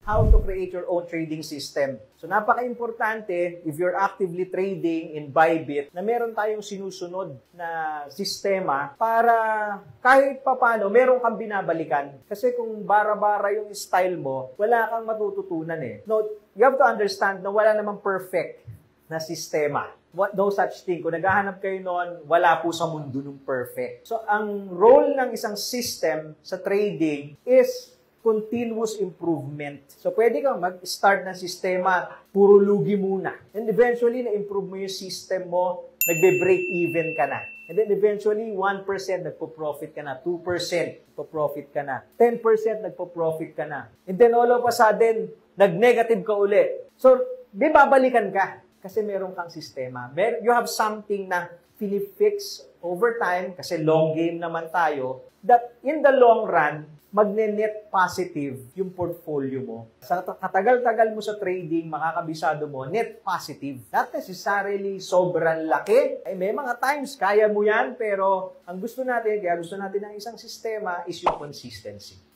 how to create your own trading system. So napaka-importante if you're actively trading in Bybit na meron tayong sinusunod na sistema para kahit papano meron kang binabalikan. Kasi kung bara-bara yung style mo, wala kang matututunan eh. No, you have to understand na wala namang perfect na sistema. No such thing. Kung naghahanap kayo noon, wala po sa mundo ng perfect. So ang role ng isang system sa trading is continuous improvement. So, pwede kang mag-start ng sistema, puro lugi muna. And eventually, na-improve mo yung system mo, nagbe-break even ka na. And then eventually, 1% nagpo-profit ka na, 2% nagpo-profit ka na, 10% nagpo-profit ka na. And then all of a sudden, nag-negative ka uli. So, di babalikan ka kasi meron kang sistema. You have something na fix over time, kasi long game naman tayo, that in the long run, magne-net positive yung portfolio mo. Sa katagal-tagal mo sa trading, makakabisado mo, net positive. Not necessarily sobrang laki. May mga times, kaya mo yan, pero ang gusto natin, kaya gusto natin ng isang sistema is yung consistency.